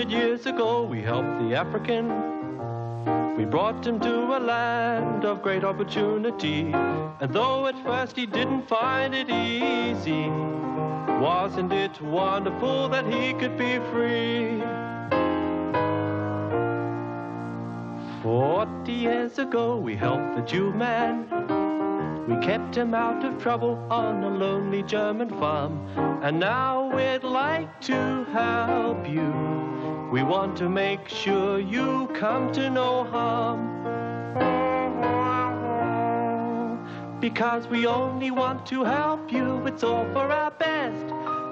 Years ago we helped the African. We brought him to a land of great opportunity. And though at first he didn't find it easy, wasn't it wonderful that he could be free? 40 years ago we helped the Jew man. We kept him out of trouble on a lonely German farm. And now we'd like to help you. We want to make sure you come to no harm. Because we only want to help you, it's all for our best.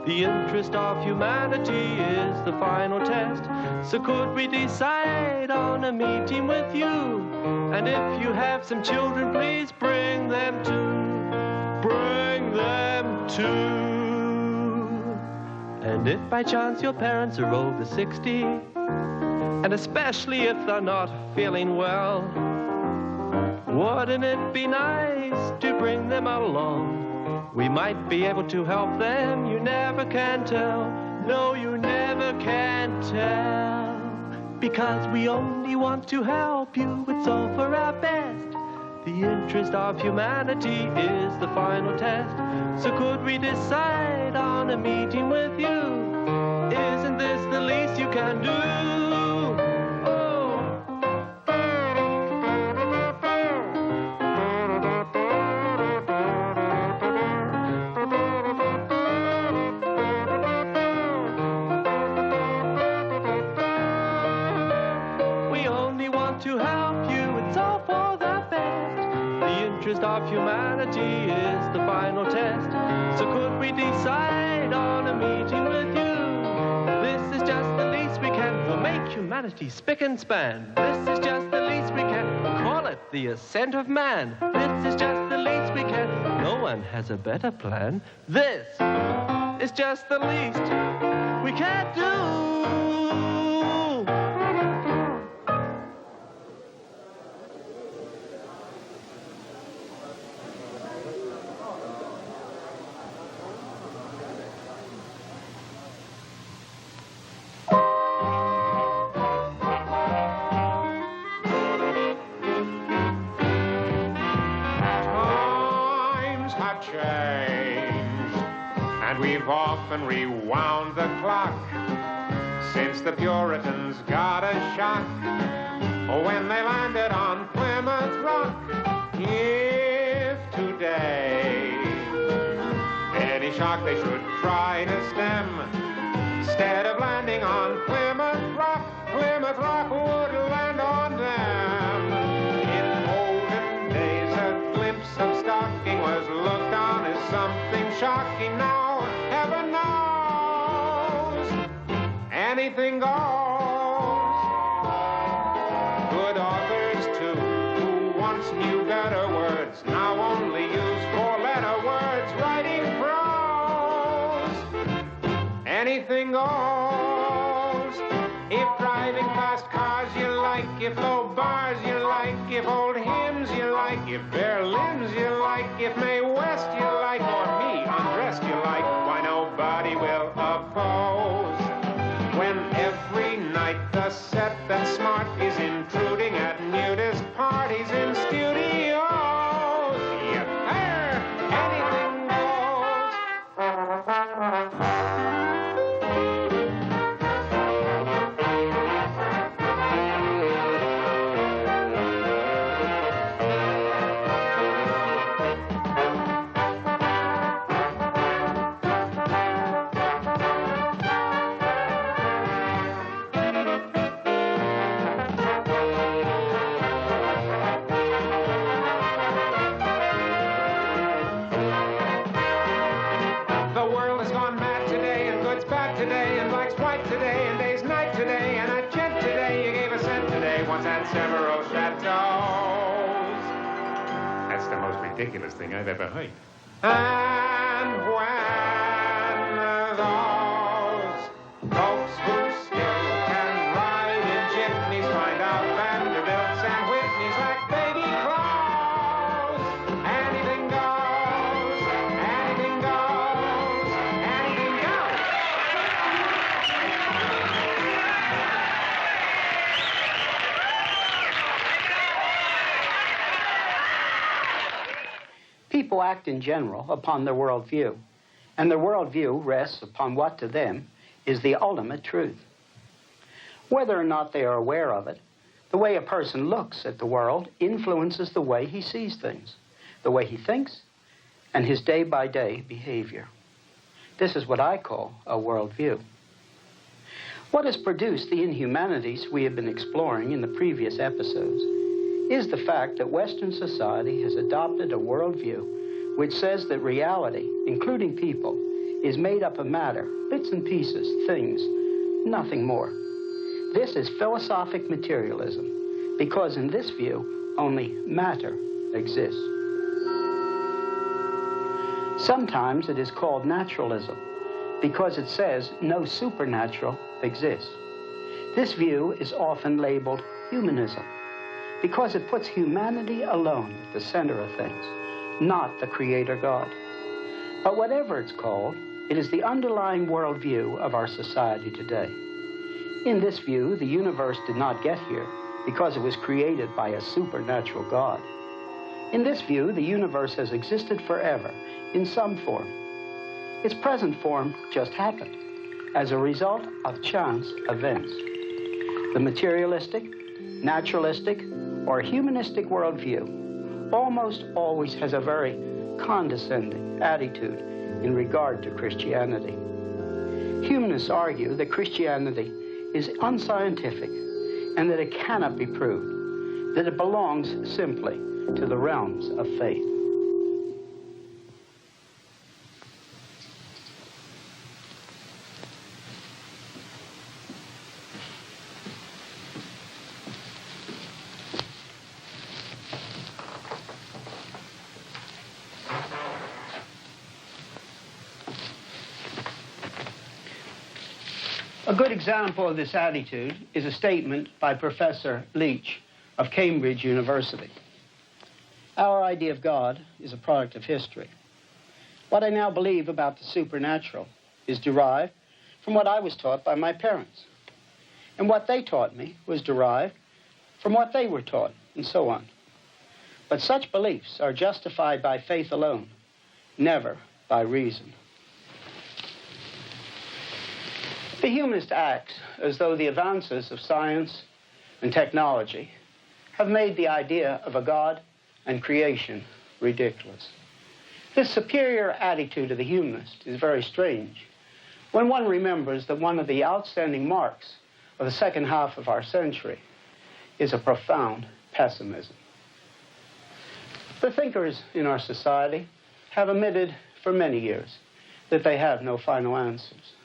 The interest of humanity is the final test. So could we decide on a meeting with you? And if you have some children, please bring them too. Bring them too. And if by chance your parents are over 60, and especially if they're not feeling well, wouldn't it be nice to bring them along? We might be able to help them, you never can tell. No, you never can tell. Because we only want to help you, it's all for our best. The interest of humanity is the final test. So could we decide on a meeting with you? Isn't this the least you can do? We only want to help you, it's all for the best. The interest of humanity is the final test. So could we decide on a meeting with you? This is just the least we can. We'll make humanity spick and span. This is just the least we can. Call it the ascent of man. This is just the least we can. No one has a better plan. This is just the least we can do. We've often rewound the clock since the Puritans got a shock when they landed on Plymouth Rock. If today any shock they should try to stem, instead of landing on Plymouth Rock would land on them. In olden days a glimpse of stocking was looked on as something shocking. Now heaven knows anything goes. Good authors too, who once knew better words, now only use four-letter words writing prose. Anything goes. If driving fast cars you like, if low bars you like, if old hymns you like, if bare limbs you like, if Mae West you like, or me undressed you like, why nobody will oppose. When every night the set that's smart is intruding at nudist parties in studios, yeah, there, anything goes. Several chateaus. That's the most ridiculous thing I've ever heard. And People act in general upon their worldview, and their worldview rests upon what to them is the ultimate truth. Whether or not they are aware of it, the way a person looks at the world influences the way he sees things, the way he thinks, and his day-by-day behavior. This is what I call a worldview. What has produced the inhumanities we have been exploring in the previous episodes is the fact that Western society has adopted a worldview which says that reality, including people, is made up of matter, bits and pieces, things, nothing more. This is philosophic materialism, because in this view, only matter exists. Sometimes it is called naturalism, because it says no supernatural exists. This view is often labeled humanism, because it puts humanity alone at the center of things, not the Creator God. But whatever it's called, it is the underlying worldview of our society today. In this view, the universe did not get here because it was created by a supernatural God. In this view, the universe has existed forever in some form. Its present form just happened as a result of chance events. The materialistic, naturalistic, or humanistic worldview almost always has a very condescending attitude in regard to Christianity. Humanists argue that Christianity is unscientific and that it cannot be proved, that it belongs simply to the realms of faith. A good example of this attitude is a statement by Professor Leach of Cambridge University. Our idea of God is a product of history. What I now believe about the supernatural is derived from what I was taught by my parents. And what they taught me was derived from what they were taught, and so on. But such beliefs are justified by faith alone, never by reason. The humanist acts as though the advances of science and technology have made the idea of a God and creation ridiculous. This superior attitude of the humanist is very strange when one remembers that one of the outstanding marks of the second half of our century is a profound pessimism. The thinkers in our society have admitted for many years that they have no final answers.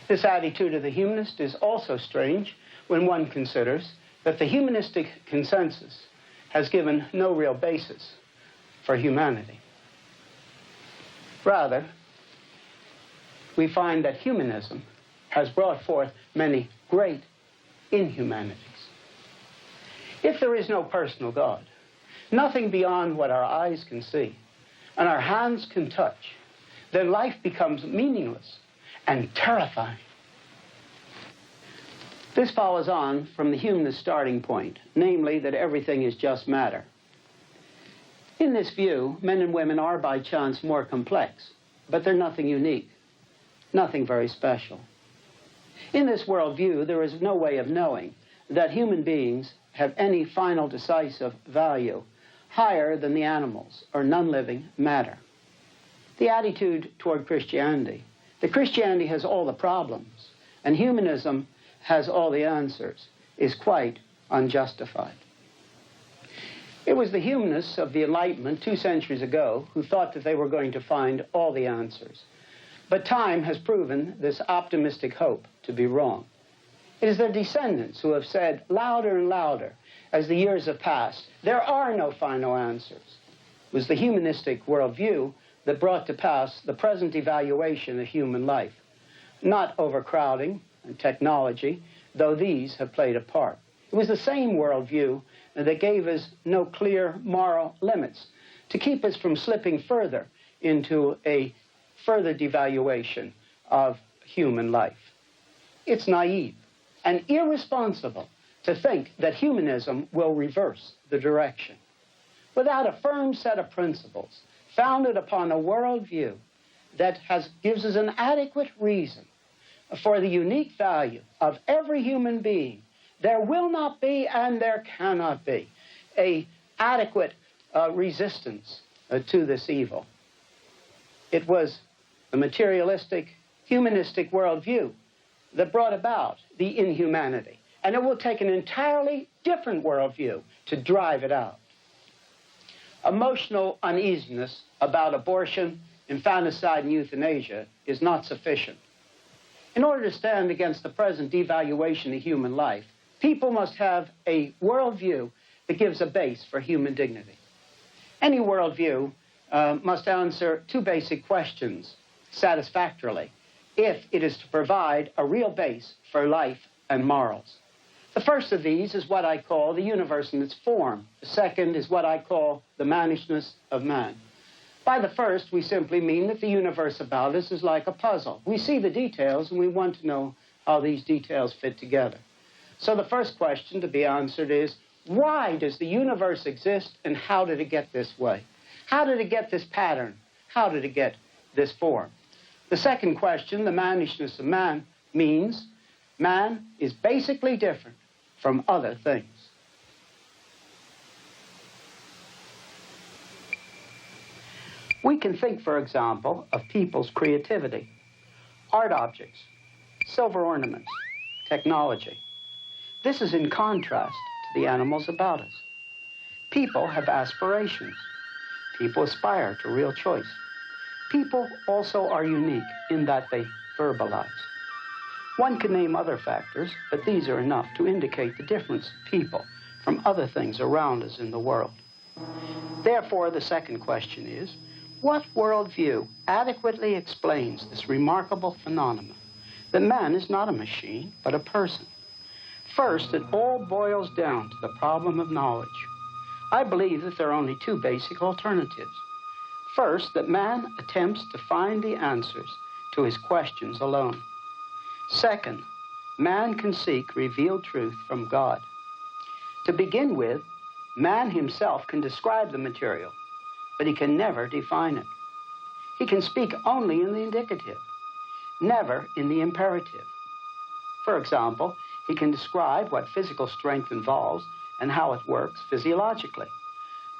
This attitude of the humanist is also strange when one considers that the humanistic consensus has given no real basis for humanity. Rather, we find that humanism has brought forth many great inhumanities. If there is no personal God, nothing beyond what our eyes can see and our hands can touch, then life becomes meaningless and terrifying. This follows on from the humanist starting point, namely that everything is just matter. In this view, men and women are by chance more complex, but they're nothing unique, nothing very special. In this worldview, there is no way of knowing that human beings have any final decisive value higher than the animals or non-living matter. The attitude toward Christianity, that Christianity has all the problems and humanism has all the answers, is quite unjustified. It was the humanists of the Enlightenment 2 centuries ago who thought that they were going to find all the answers. But time has proven this optimistic hope to be wrong. It is their descendants who have said louder and louder as the years have passed, there are no final answers. It was the humanistic worldview that brought to pass the present evaluation of human life, not overcrowding and technology, though these have played a part. It was the same worldview that gave us no clear moral limits to keep us from slipping further into a further devaluation of human life. It's naive and irresponsible to think that humanism will reverse the direction. Without a firm set of principles founded upon a worldview that gives us an adequate reason for the unique value of every human being, there will not be and there cannot be an adequate resistance to this evil. It was the materialistic, humanistic worldview that brought about the inhumanity. And it will take an entirely different worldview to drive it out. Emotional uneasiness about abortion, infanticide, and euthanasia is not sufficient. In order to stand against the present devaluation of human life, people must have a worldview that gives a base for human dignity. Any worldview must answer two basic questions satisfactorily if it is to provide a real base for life and morals. The first of these is what I call the universe in its form. The second is what I call the mannishness of man. By the first, we simply mean that the universe about us is like a puzzle. We see the details, and we want to know how these details fit together. So the first question to be answered is, why does the universe exist, and how did it get this way? How did it get this pattern? How did it get this form? The second question, the mannishness of man, means man is basically different from other things. We can think, for example, of people's creativity, art objects, silver ornaments, technology. This is in contrast to the animals about us. People have aspirations. People aspire to real choice. People also are unique in that they verbalize. One can name other factors, but these are enough to indicate the difference of people from other things around us in the world. Therefore, the second question is, what worldview adequately explains this remarkable phenomenon that man is not a machine, but a person? First, it all boils down to the problem of knowledge. I believe that there are only two basic alternatives. First, that man attempts to find the answers to his questions alone. Second, man can seek revealed truth from God. To begin with, man himself can describe the material, but he can never define it. He can speak only in the indicative, never in the imperative. For example, he can describe what physical strength involves and how it works physiologically.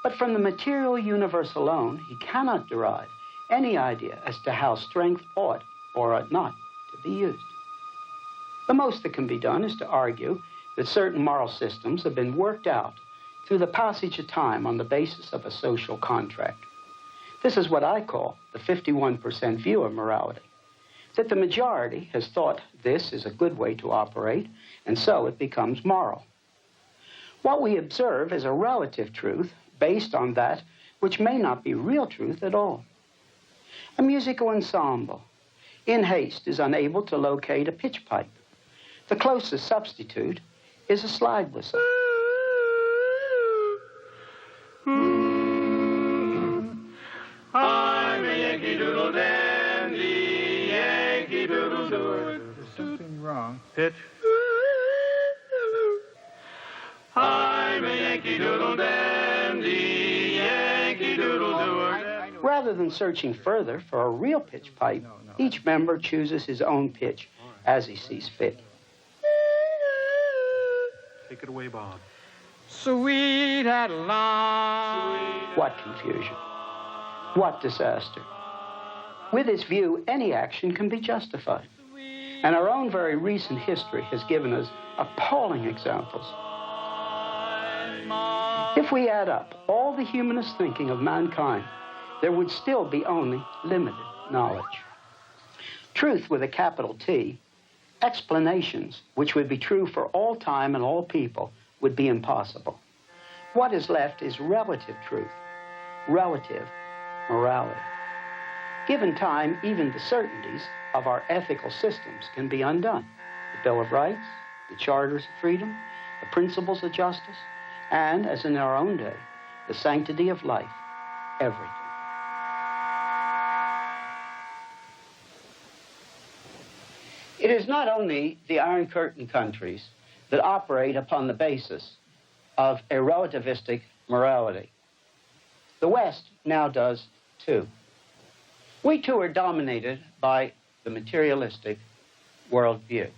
But from the material universe alone, he cannot derive any idea as to how strength ought or ought not to be used. The most that can be done is to argue that certain moral systems have been worked out through the passage of time on the basis of a social contract. This is what I call the 51% view of morality, that the majority has thought this is a good way to operate, and so it becomes moral. What we observe is a relative truth based on that which may not be real truth at all. A musical ensemble, in haste, is unable to locate a pitch pipe. The closest substitute is a slide whistle. I'm a Yankee Doodle Dandy, Yankee Doodle Doodle. There's something wrong. Pitch. I'm a Yankee Doodle Dandy, Yankee Doodle Doodle. Rather than searching further for a real pitch pipe, each member chooses his own pitch as he sees fit. Take it away, Bob. Sweet Adeline. What confusion. What disaster. With this view, any action can be justified. And our own very recent history has given us appalling examples. If we add up all the humanist thinking of mankind, there would still be only limited knowledge. Truth with a capital T, explanations which would be true for all time and all people, would be impossible. What is left is relative truth, relative morality. Given time, even the certainties of our ethical systems can be undone. The Bill of Rights, the Charters of Freedom, the principles of justice, and, as in our own day, the sanctity of life, everything. It is not only the Iron Curtain countries that operate upon the basis of a relativistic morality. The West now does too. We too are dominated by the materialistic worldview.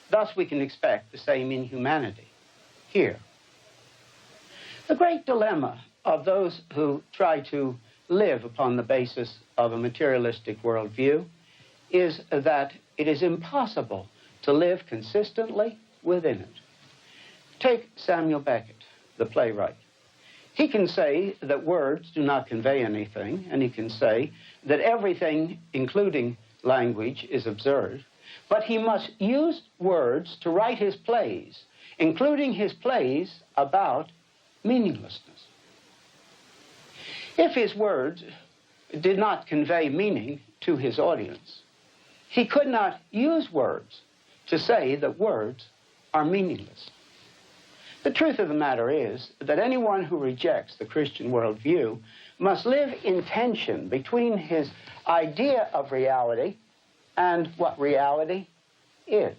Thus, we can expect the same inhumanity here. The great dilemma of those who try to live upon the basis of a materialistic worldview is that it is impossible to live consistently within it. Take Samuel Beckett, the playwright. He can say that words do not convey anything, and he can say that everything, including language, is absurd, but he must use words to write his plays, including his plays about meaninglessness. If his words did not convey meaning to his audience, he could not use words to say that words are meaningless. The truth of the matter is that anyone who rejects the Christian worldview must live in tension between his idea of reality and what reality is.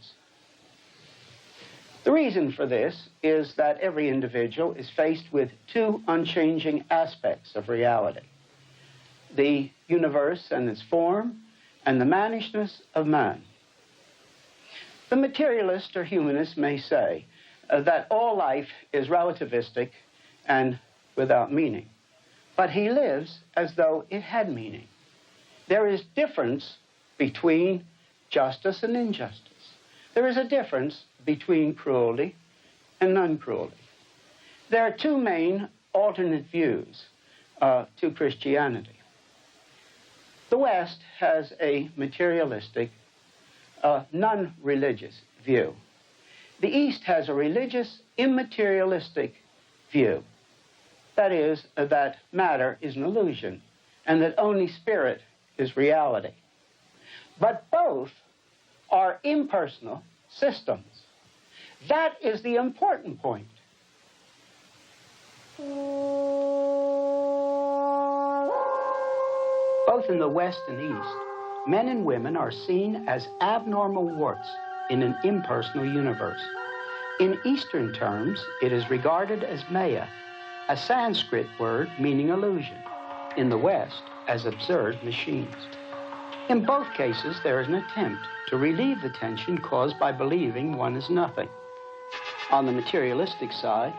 The reason for this is that every individual is faced with two unchanging aspects of reality: the universe and its form, and the mannishness of man. The materialist or humanist may say that all life is relativistic and without meaning, but he lives as though it had meaning. There is difference between justice and injustice. There is a difference between cruelty and non-cruelty. There are two main alternate views to Christianity. The West has a materialistic, non-religious view. The East has a religious, immaterialistic view. That is, that matter is an illusion, and that only spirit is reality. But both are impersonal systems. That is the important point. Both in the West and East, men and women are seen as abnormal warts in an impersonal universe. In Eastern terms, it is regarded as maya, a Sanskrit word meaning illusion. In the West, as absurd machines. In both cases, there is an attempt to relieve the tension caused by believing one is nothing. On the materialistic side,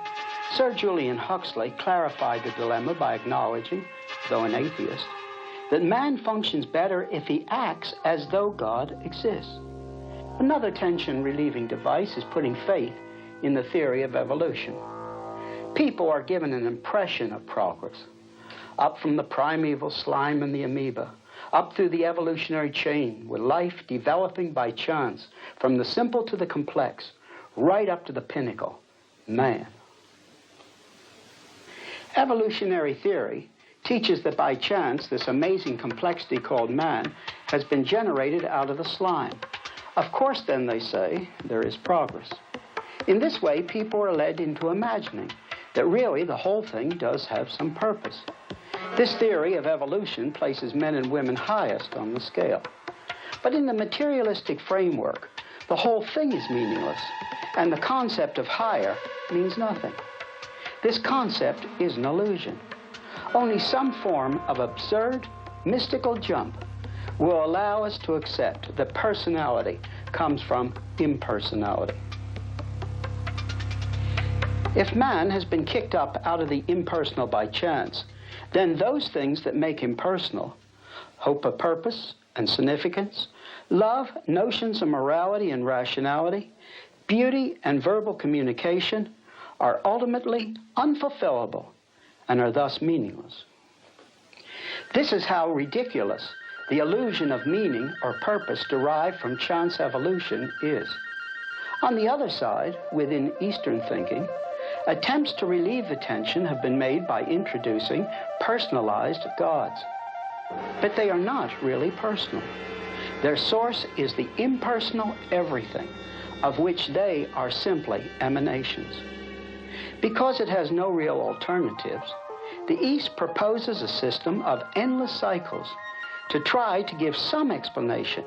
Sir Julian Huxley clarified the dilemma by acknowledging, though an atheist, that man functions better if he acts as though God exists. Another tension-relieving device is putting faith in the theory of evolution. People are given an impression of progress, up from the primeval slime and the amoeba, up through the evolutionary chain, with life developing by chance, from the simple to the complex, right up to the pinnacle, man. Evolutionary theory teaches that by chance, this amazing complexity called man has been generated out of the slime. Of course, then, they say, there is progress. In this way, people are led into imagining that really the whole thing does have some purpose. This theory of evolution places men and women highest on the scale. But in the materialistic framework, the whole thing is meaningless, and the concept of higher means nothing. This concept is an illusion. Only some form of absurd, mystical jump will allow us to accept that personality comes from impersonality. If man has been kicked up out of the impersonal by chance, then those things that make him personal, hope of purpose and significance, love, notions of morality and rationality, beauty and verbal communication, are ultimately unfulfillable and are thus meaningless. This is how ridiculous the illusion of meaning or purpose derived from chance evolution is. On the other side, within Eastern thinking, attempts to relieve the tension have been made by introducing personalized gods. But they are not really personal. Their source is the impersonal everything, of which they are simply emanations. Because it has no real alternatives, the East proposes a system of endless cycles to try to give some explanation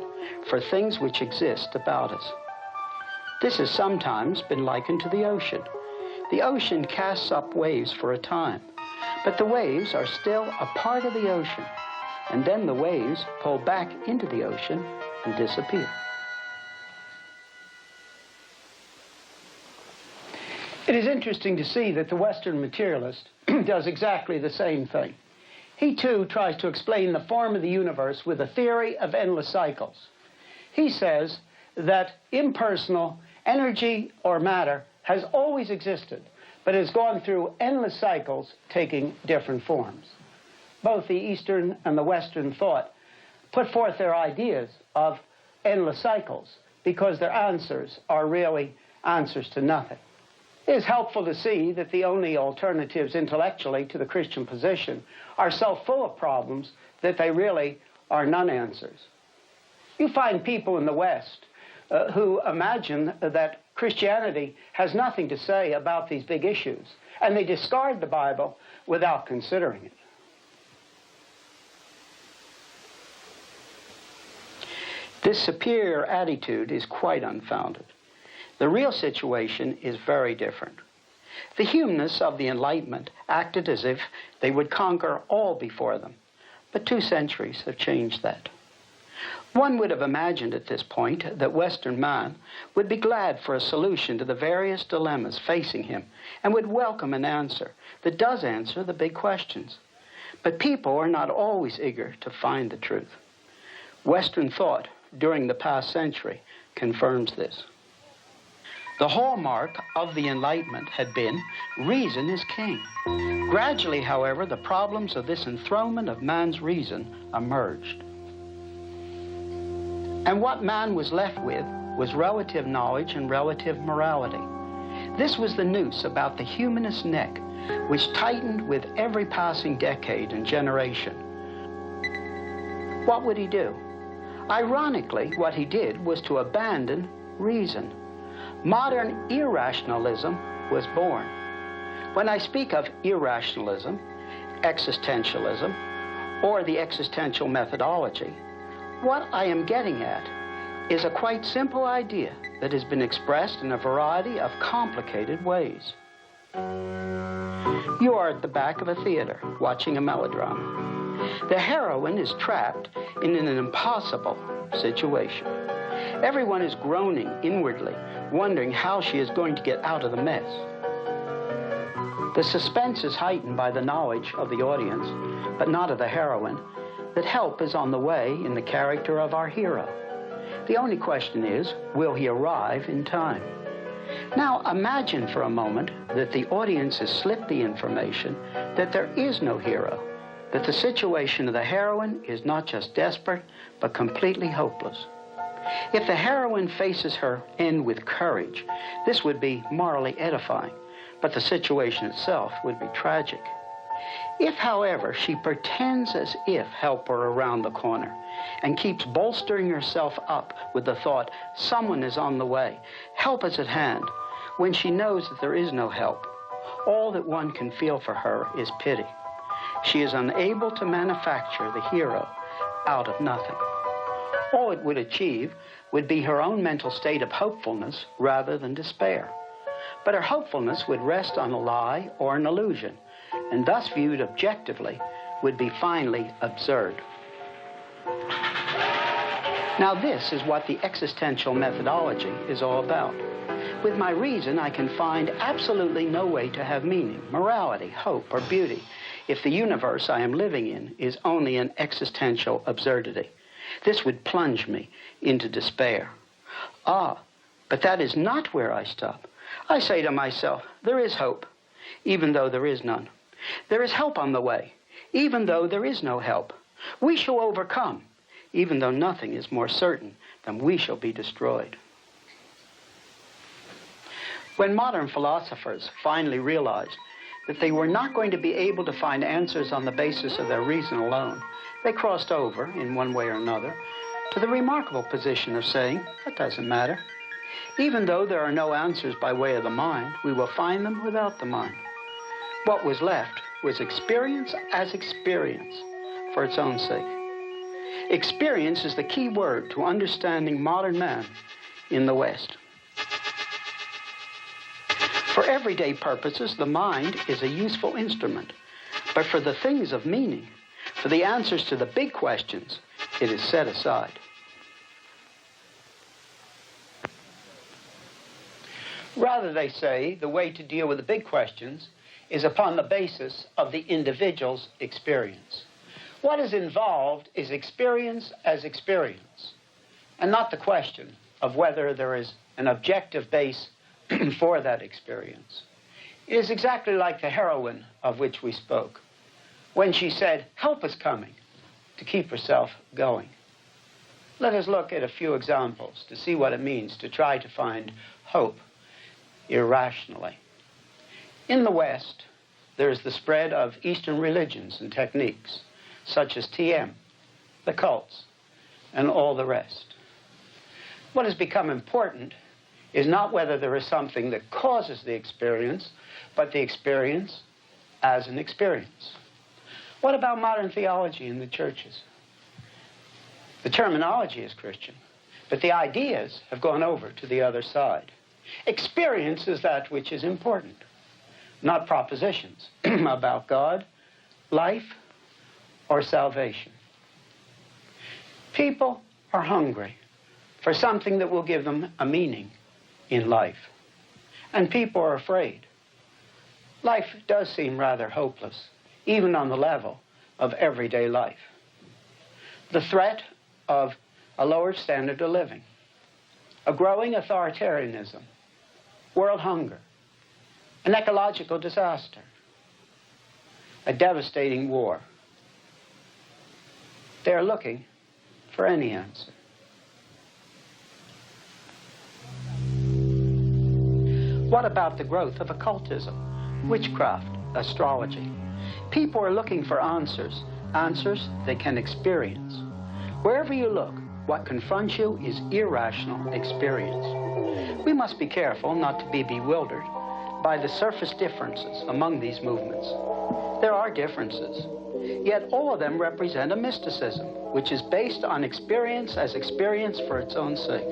for things which exist about us. This has sometimes been likened to the ocean. The ocean casts up waves for a time, But the waves are still a part of the ocean, and then the waves pull back into the ocean and disappear. It is interesting to see that the Western materialist does exactly the same thing. He too tries to explain the form of the universe with a theory of endless cycles. He says that impersonal energy or matter has always existed, but has gone through endless cycles taking different forms. Both the Eastern and the Western thought put forth their ideas of endless cycles because their answers are really answers to nothing. It is helpful to see that the only alternatives intellectually to the Christian position are so full of problems that they really are non-answers. You find people in the West who imagine that Christianity has nothing to say about these big issues, and they discard the Bible without considering it. This superior attitude is quite unfounded. The real situation is very different. The humanists of the Enlightenment acted as if they would conquer all before them, but 2 centuries have changed that. One would have imagined at this point that Western man would be glad for a solution to the various dilemmas facing him and would welcome an answer that does answer the big questions. But people are not always eager to find the truth. Western thought during the past century confirms this. The hallmark of the Enlightenment had been reason is king. Gradually, however, the problems of this enthronement of man's reason emerged. And what man was left with was relative knowledge and relative morality. This was the noose about the humanist's neck, which tightened with every passing decade and generation. What would he do? Ironically, what he did was to abandon reason. Modern irrationalism was born. When I speak of irrationalism, existentialism, or the existential methodology, what I am getting at is a quite simple idea that has been expressed in a variety of complicated ways. You are at the back of a theater watching a melodrama. The heroine is trapped in an impossible situation. Everyone is groaning inwardly, wondering how she is going to get out of the mess. The suspense is heightened by the knowledge of the audience, but not of the heroine, that help is on the way in the character of our hero. The only question is, will he arrive in time? Now imagine for a moment that the audience has slipped the information that there is no hero, that the situation of the heroine is not just desperate, but completely hopeless. If the heroine faces her end with courage, this would be morally edifying, but the situation itself would be tragic. If, however, she pretends as if help were around the corner and keeps bolstering herself up with the thought, someone is on the way, help is at hand, when she knows that there is no help, all that one can feel for her is pity. She is unable to manufacture the hero out of nothing. All it would achieve would be her own mental state of hopefulness rather than despair. But her hopefulness would rest on a lie or an illusion, and thus viewed objectively would be finally absurd. Now this is what the existential methodology is all about. With my reason, I can find absolutely no way to have meaning, morality, hope, or beauty if the universe I am living in is only an existential absurdity. This would plunge me into despair. But that is not where I stop. I say to myself, there is hope, even though there is none. There is help on the way, even though there is no help. We shall overcome, even though nothing is more certain than we shall be destroyed. When modern philosophers finally realized that they were not going to be able to find answers on the basis of their reason alone, they crossed over, in one way or another, to the remarkable position of saying, that doesn't matter. Even though there are no answers by way of the mind, we will find them without the mind. What was left was experience as experience for its own sake. Experience is the key word to understanding modern man in the West. For everyday purposes, the mind is a useful instrument. But for the things of meaning, for the answers to the big questions, it is set aside. Rather, they say, the way to deal with the big questions is upon the basis of the individual's experience. What is involved is experience as experience, and not the question of whether there is an objective base for that experience. It is exactly like the heroine of which we spoke, when she said, "Help is coming," to keep herself going. Let us look at a few examples to see what it means to try to find hope irrationally. In the West, there is the spread of Eastern religions and techniques, such as TM, the cults, and all the rest. What has become important is not whether there is something that causes the experience, but the experience as an experience. What about modern theology in the churches? The terminology is Christian, but the ideas have gone over to the other side. Experience is that which is important, not propositions about God, life, or salvation. People are hungry for something that will give them a meaning in life, and people are afraid. Life does seem rather hopeless, even on the level of everyday life. The threat of a lower standard of living, a growing authoritarianism, world hunger, an ecological disaster, a devastating war. They're looking for any answer. What about the growth of occultism, witchcraft, astrology? People are looking for answers they can experience. Wherever you look, what confronts you is irrational experience. We must be careful not to be bewildered by the surface differences among these movements. There are differences, yet all of them represent a mysticism, which is based on experience as experience for its own sake.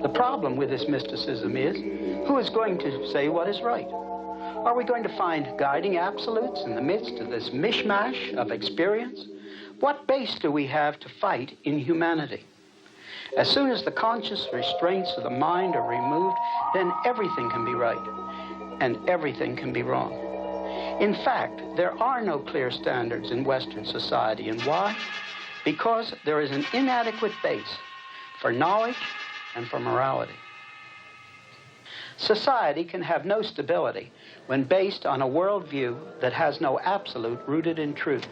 The problem with this mysticism is, who is going to say what is right? Are we going to find guiding absolutes in the midst of this mishmash of experience? What base do we have to fight in humanity? As soon as the conscious restraints of the mind are removed, then everything can be right and everything can be wrong. In fact, there are no clear standards in Western society. And why? Because there is an inadequate base for knowledge and for morality. Society can have no stability when based on a worldview that has no absolute rooted in truth.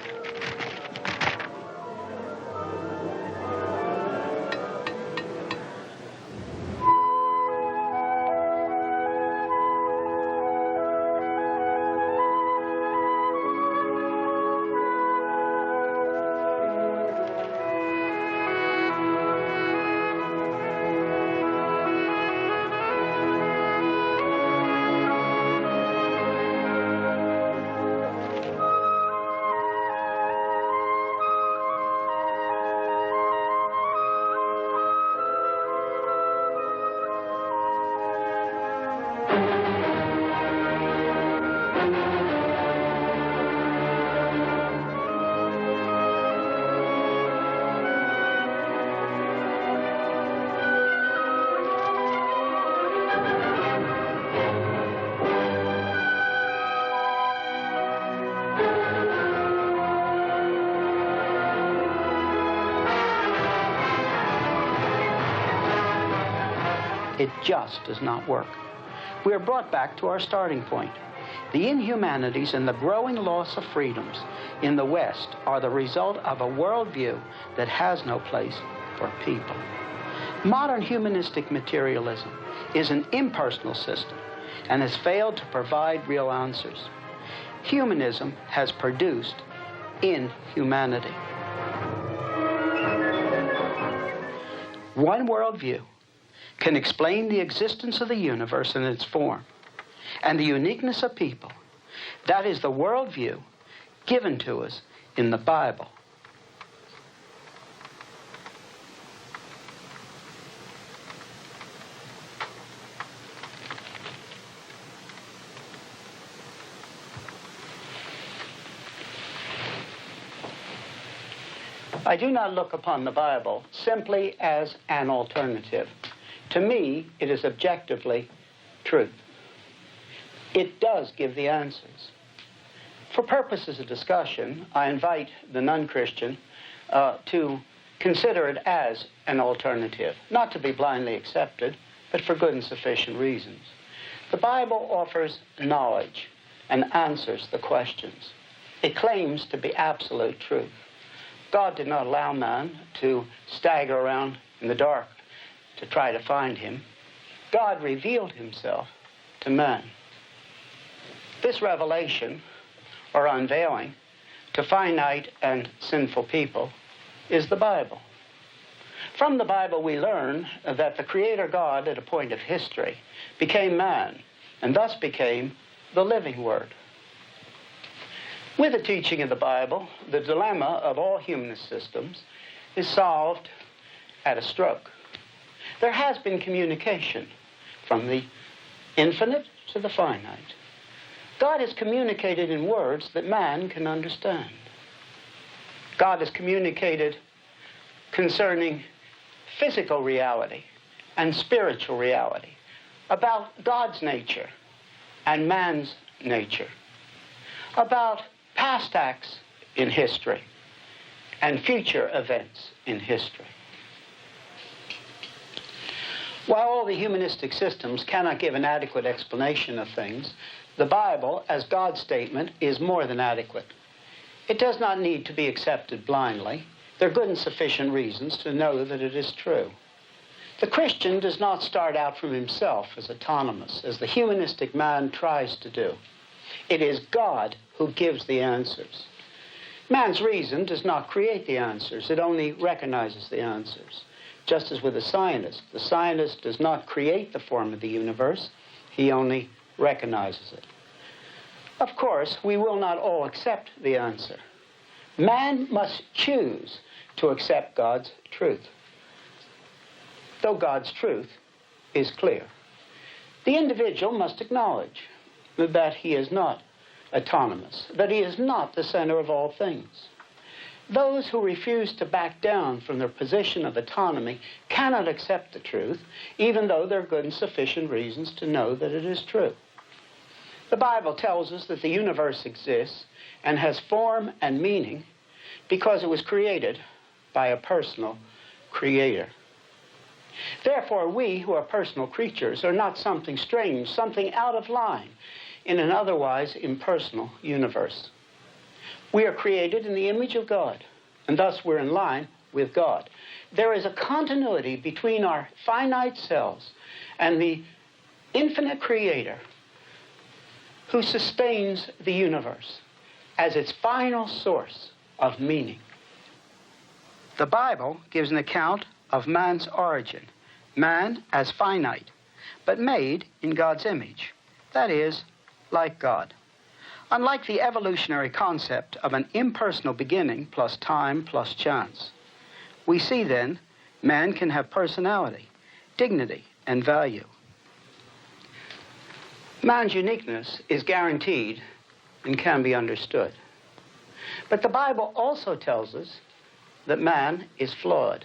It just does not work. We are brought back to our starting point. The inhumanities and the growing loss of freedoms in the West are the result of a worldview that has no place for people. Modern humanistic materialism is an impersonal system and has failed to provide real answers. Humanism has produced inhumanity. One worldview can explain the existence of the universe in its form and the uniqueness of people. That is the worldview given to us in the Bible. I do not look upon the Bible simply as an alternative. To me, it is objectively truth. It does give the answers. For purposes of discussion, I invite the non-Christian to consider it as an alternative, not to be blindly accepted, but for good and sufficient reasons. The Bible offers knowledge and answers the questions. It claims to be absolute truth. God did not allow man to stagger around in the dark to try to find him. God revealed himself to man. This revelation, or unveiling, to finite and sinful people is the Bible. From the Bible we learn that the Creator God at a point of history became man and thus became the living Word. With the teaching of the Bible, the dilemma of all humanist systems is solved at a stroke. There has been communication from the infinite to the finite. God has communicated in words that man can understand. God has communicated concerning physical reality and spiritual reality, about God's nature and man's nature, about past acts in history and future events in history. While all the humanistic systems cannot give an adequate explanation of things, the Bible, as God's statement, is more than adequate. It does not need to be accepted blindly. There are good and sufficient reasons to know that it is true. The Christian does not start out from himself as autonomous, as the humanistic man tries to do. It is God who gives the answers. Man's reason does not create the answers. It only recognizes the answers. Just as with the scientist does not create the form of the universe. He only recognizes it. Of course, we will not all accept the answer. Man must choose to accept God's truth, though God's truth is clear. The individual must acknowledge that he is not autonomous, that he is not the center of all things. Those who refuse to back down from their position of autonomy cannot accept the truth, even though there are good and sufficient reasons to know that it is true. The Bible tells us that the universe exists and has form and meaning because it was created by a personal creator. Therefore, we who are personal creatures are not something strange, something out of line in an otherwise impersonal universe. We are created in the image of God, and thus we're in line with God. There is a continuity between our finite selves and the infinite creator who sustains the universe as its final source of meaning. The Bible gives an account of man's origin, man as finite, but made in God's image, that is, like God. Unlike the evolutionary concept of an impersonal beginning plus time plus chance, we see then man can have personality, dignity, and value. Man's uniqueness is guaranteed and can be understood. But the Bible also tells us that man is flawed.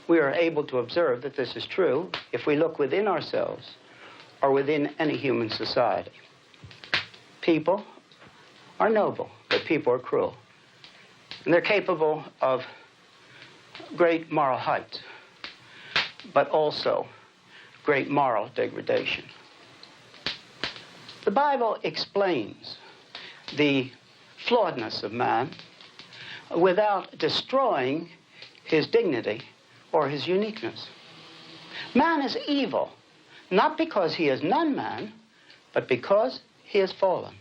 We are able to observe that this is true if we look within ourselves or within any human society. People are noble, but people are cruel. And they're capable of great moral heights, but also great moral degradation. The Bible explains the flawedness of man without destroying his dignity or his uniqueness. Man is evil, not because he is non-man, but because he has fallen.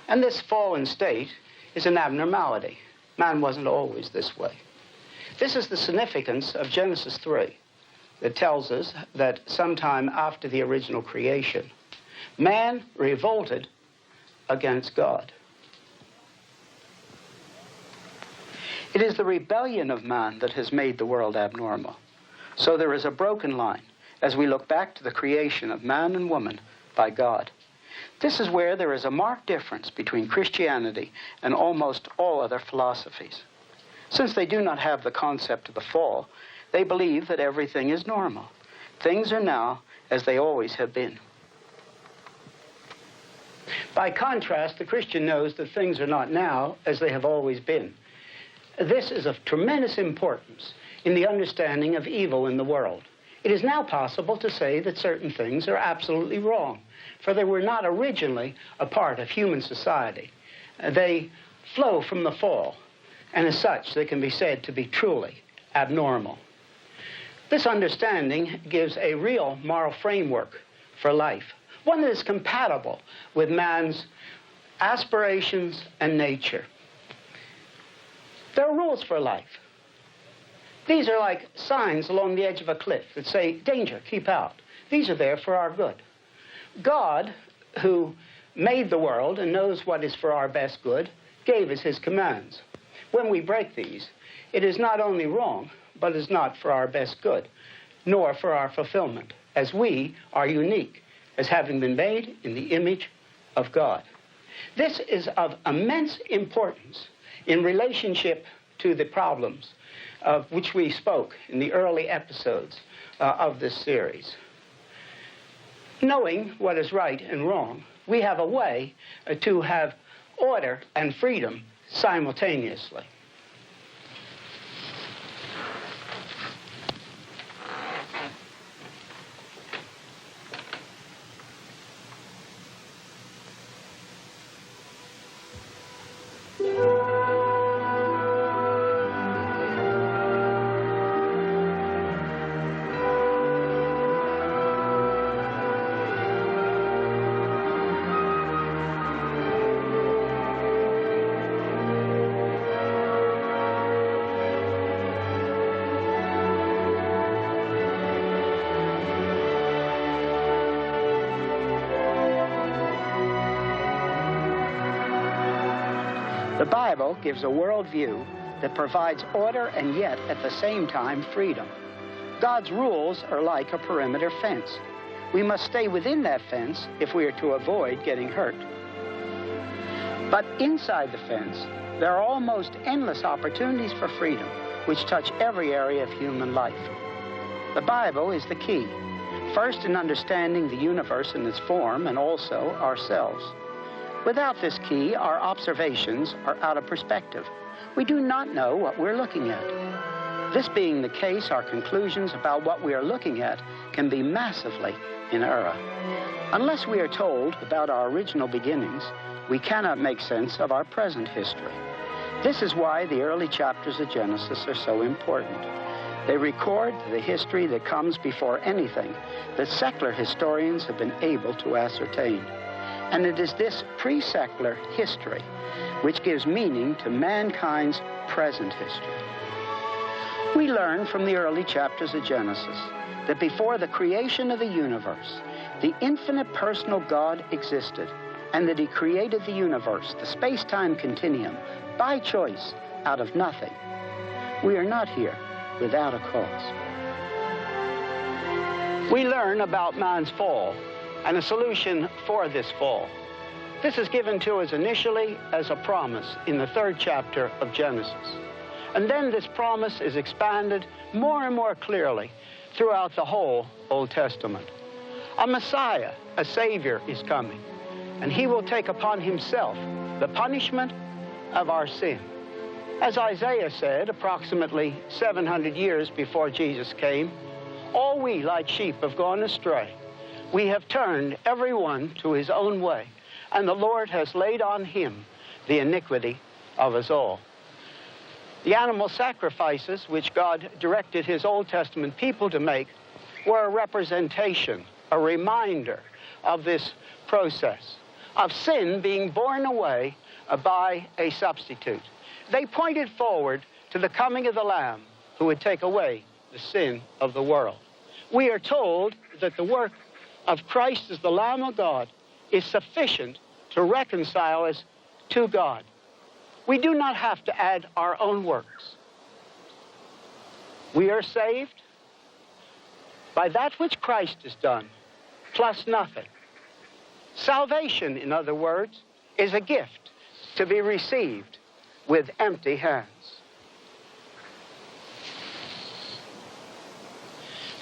And this fallen state is an abnormality. Man wasn't always this way. This is the significance of Genesis 3 that tells us that sometime after the original creation, man revolted against God. It is the rebellion of man that has made the world abnormal. So there is a broken line as we look back to the creation of man and woman by God. This is where there is a marked difference between Christianity and almost all other philosophies. Since they do not have the concept of the fall, they believe that everything is normal. Things are now as they always have been. By contrast, the Christian knows that things are not now as they have always been. This is of tremendous importance in the understanding of evil in the world. It is now possible to say that certain things are absolutely wrong, for they were not originally a part of human society. They flow from the fall, and as such, they can be said to be truly abnormal. This understanding gives a real moral framework for life, one that is compatible with man's aspirations and nature. There are rules for life. These are like signs along the edge of a cliff that say, danger, keep out. These are there for our good. God, who made the world and knows what is for our best good, gave us his commands. When we break these, it is not only wrong, but is not for our best good, nor for our fulfillment, as we are unique, as having been made in the image of God. This is of immense importance in relationship to the problems of which we spoke in the early episodes of this series. Knowing what is right and wrong, we have a way to have order and freedom simultaneously. The Bible gives a worldview that provides order and yet, at the same time, freedom. God's rules are like a perimeter fence. We must stay within that fence if we are to avoid getting hurt. But inside the fence, there are almost endless opportunities for freedom, which touch every area of human life. The Bible is the key, first in understanding the universe in its form and also ourselves. Without this key, our observations are out of perspective. We do not know what we're looking at. This being the case, our conclusions about what we are looking at can be massively in error. Unless we are told about our original beginnings, we cannot make sense of our present history. This is why the early chapters of Genesis are so important. They record the history that comes before anything that secular historians have been able to ascertain. And it is this pre-secular history which gives meaning to mankind's present history. We learn from the early chapters of Genesis that before the creation of the universe, the infinite personal God existed, and that he created the universe, the space-time continuum, by choice, out of nothing. We are not here without a cause. We learn about man's fall and a solution for this fall. This is given to us initially as a promise in the 3rd chapter of Genesis. And then this promise is expanded more and more clearly throughout the whole Old Testament. A Messiah, a Savior, is coming, and he will take upon himself the punishment of our sin. As Isaiah said, approximately 700 years before Jesus came, all we like sheep have gone astray. We have turned every one to his own way, and the Lord has laid on him the iniquity of us all. The animal sacrifices which God directed his Old Testament people to make were a representation, a reminder of this process, of sin being borne away by a substitute. They pointed forward to the coming of the Lamb who would take away the sin of the world. We are told that the work of Christ as the Lamb of God is sufficient to reconcile us to God. We do not have to add our own works. We are saved by that which Christ has done, plus nothing. Salvation, in other words, is a gift to be received with empty hands.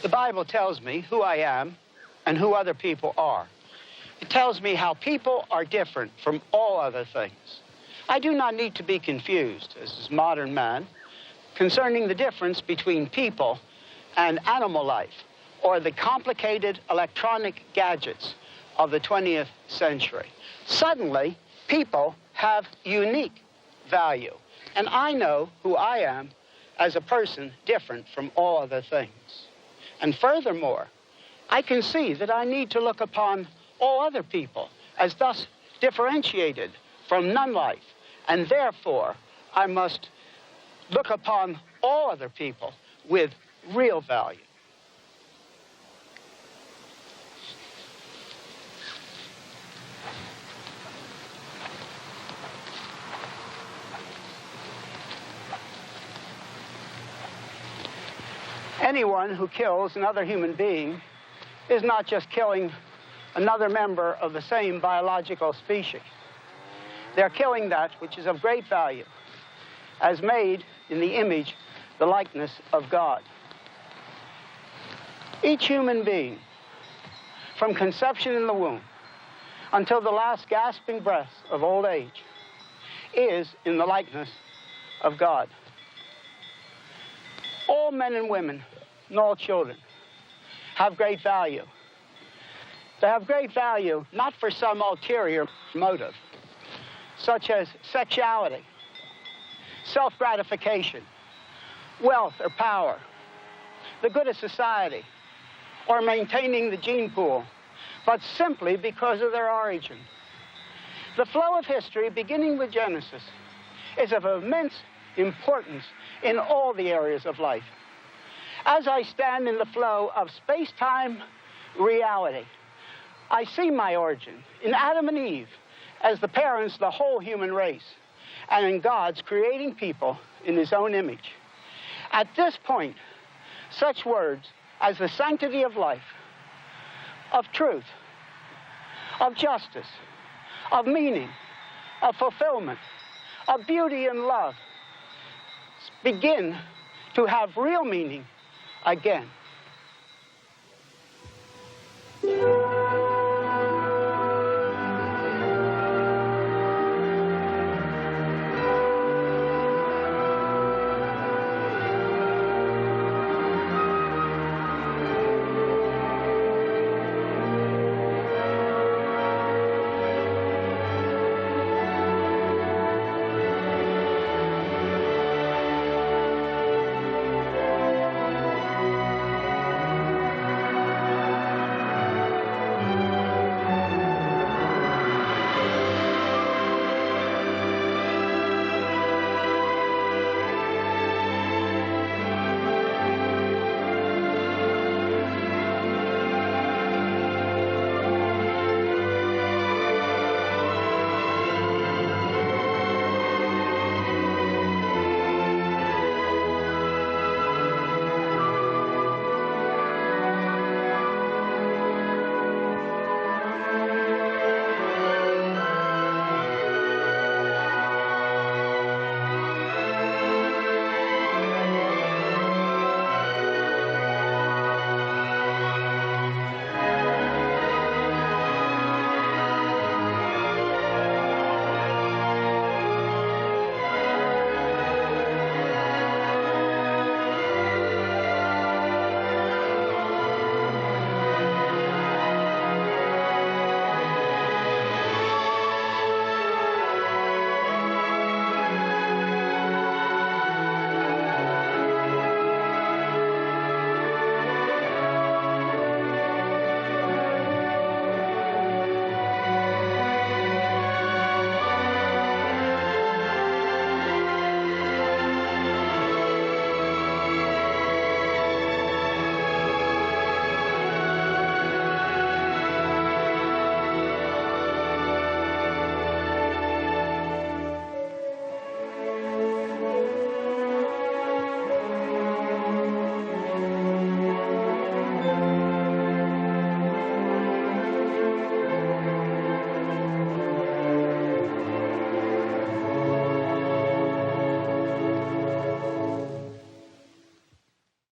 The Bible tells me who I am and who other people are. It tells me how people are different from all other things. I do not need to be confused, as a modern man, concerning the difference between people and animal life, or the complicated electronic gadgets of the 20th century. Suddenly, people have unique value, and I know who I am as a person different from all other things. And furthermore, I can see that I need to look upon all other people as thus differentiated from non-life, and therefore I must look upon all other people with real value. Anyone who kills another human being is not just killing another member of the same biological species. They're killing that which is of great value, as made in the image, the likeness of God. Each human being, from conception in the womb until the last gasping breath of old age, is in the likeness of God. All men and women and all children have great value. They have great value not for some ulterior motive, such as sexuality, self-gratification, wealth or power, the good of society, or maintaining the gene pool, but simply because of their origin. The flow of history, beginning with Genesis, is of immense importance in all the areas of life. As I stand in the flow of space-time reality, I see my origin in Adam and Eve as the parents of the whole human race, and in God's creating people in his own image. At this point, such words as the sanctity of life, of truth, of justice, of meaning, of fulfillment, of beauty and love begin to have real meaning again.